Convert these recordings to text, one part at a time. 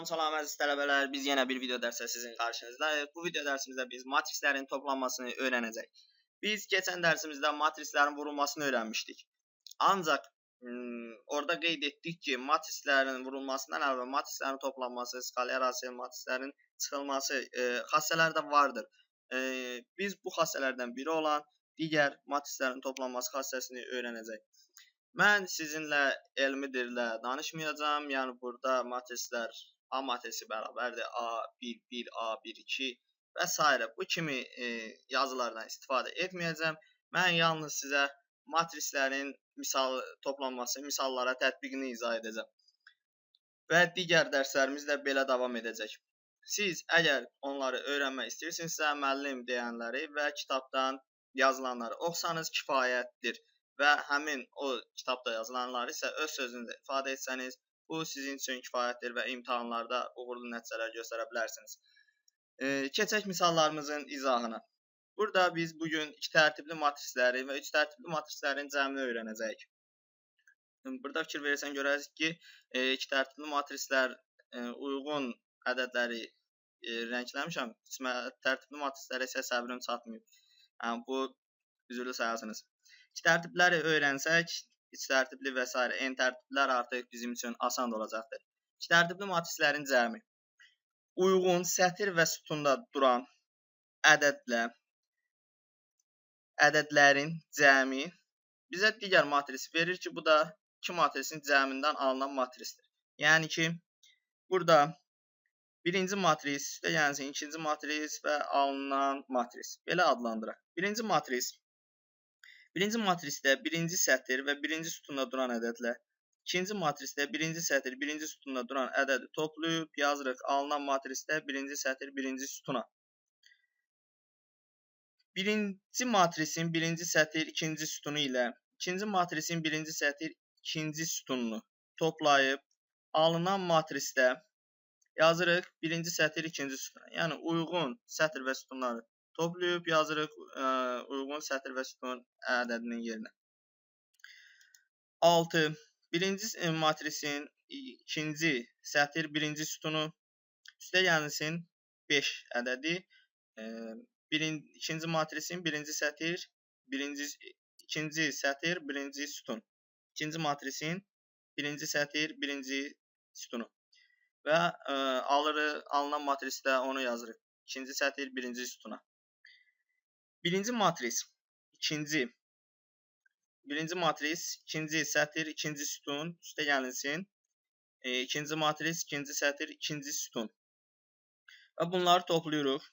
Salam əziz tələbələr, biz yenə bir video dərsə sizin qarşınızdayıq. Bu video dərsimizdə biz matrislərin toplanmasını öyrənəcəyik. Biz keçən dərsimizdə matrislərin vurulmasını öyrənmişdik. Ancaq orada qeyd etdik ki, matrislərin vurulmasından əvvəl matrislərin toplanması, skalerası, matrislərin çıxılması xassələri də vardır. Biz bu xassələrdən biri olan digər matrislərin toplanması xassəsini öyrənəcəyik. Mən sizinlə elmi dillə danışmayacağam. Yəni burada matrislər A matrisi bərabərdir A1, 1, A1, 2 və s. Bu kimi yazılardan istifadə etməyəcəm. Mən yalnız sizə matrislərin toplanması, misallara tətbiqini izah edəcəm. Və digər dərslərimiz də belə davam edəcək. Siz əgər onları öyrənmək istəyirsinizsə, müəllim deyənləri və kitabdan yazılanları oxusanız kifayətdir. Və həmin o kitabda yazılanları isə öz sözünüzlə ifadə etsəniz, bu sizin üçün kifayətdir və imtahanlarda uğurlu nəticələr göstərə bilərsiniz. Keçək misallarımızın izahına. Burada biz bugün 2 tərtibli matrisləri və 3 tərtibli matrislərin cəmini öyrənəcəyik. Burada fikir verirsən görərsiniz ki, 2 tərtibli matrislər uyğun ədədləri rəngləmişəm. Tərtibli matrislərə isə səbrim çatmayıb. Yəni, bu üzrlü sayasınız. 2 tərtibləri öyrənsək, 3 tərtibli və s. n tərtiblər artıq bizim üçün asan olacaqdır. 2 tərtibli matrislərin cəmi. Uyğun sətir və sütunda duran ədədlərin cəmi bizə digər matris verir ki, bu da 2 matrisin cəmindən alınan matrisdir. Yəni ki, burada birinci matris, üstəgəlsin ikinci matris və alınan matris. Belə adlandıraq. Birinci matrisdə birinci sətir və birinci sütunda duran ədədlər, ikinci matrisdə birinci sətir, birinci sütunda duran ədədi toplayıb yazırıq alınan matrisdə birinci sətir, birinci sütuna. Birinci matrisin birinci sətir, ikinci sütunu ilə ikinci matrisin birinci sətir, ikinci sütununu toplayıb alınan matrisdə yazırıq birinci sətir, ikinci sütuna. Yəni uyğun sətir və sütunları toplayıb yazırıq uyğun sətir və sütun ədədinin yerinə. 6. Birinci matrisin ikinci sətir, birinci sütunu üstəgəlsin 5 ədədi. İkinci matrisin birinci sətir, ikinci sətir, birinci sütun. İkinci matrisin birinci sətir, birinci sütunu. Və alınan matrisdə onu yazırıq. İkinci sətir, birinci sütuna. Birinci matris, ikinci sətir, ikinci sütun, üstəgəlsin. İkinci matris, ikinci sətir, ikinci sütun. Və bunları toplayırıq.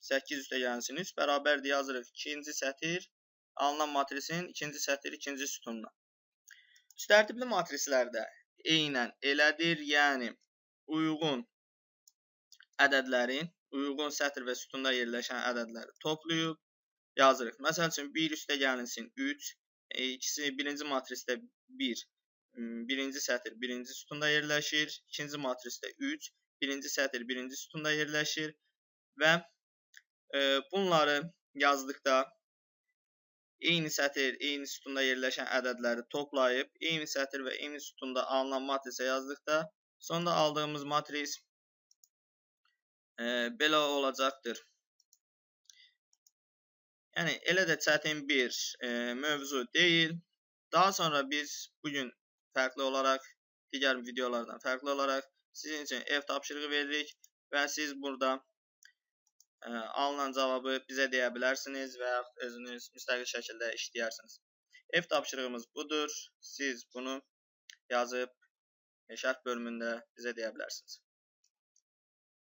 8 üstəgəlsin 3 bərabərdir yazırıq. İkinci sətir, alınan matrisin ikinci sətir, ikinci sütununa. Üç tərtibli matrislərdə eynən elədir, yəni uyğun ədədlərin, uyğun sətir və sütunda yerləşən ədədləri toplayıb yazırıq. Məsəl üçün 1 üstəgəlsin 3, birinci matrisdə 1, birinci sətir, birinci sütunda yerləşir. İkinci matrisdə 3, birinci sətir, birinci sütunda yerləşir. Və bunları yazdıqda eyni sətir, eyni sütunda yerləşən ədədləri toplayıb, eyni sətir və eyni sütunda alınan matrisə yazdıqda, sonda aldığımız matris belə olacaqdır. Yəni, elə də çətin bir mövzu deyil. Daha sonra biz bugün fərqli olaraq, digər videolardan fərqli olaraq sizin üçün ev tapşırığı veririk və siz burada alınan cavabı bizə deyə bilərsiniz və özünüz müstəqil şəkildə işləyərsiniz. Ev tapşırığımız budur. Siz bunu yazıb şərh bölümündə bizə deyə bilərsiniz.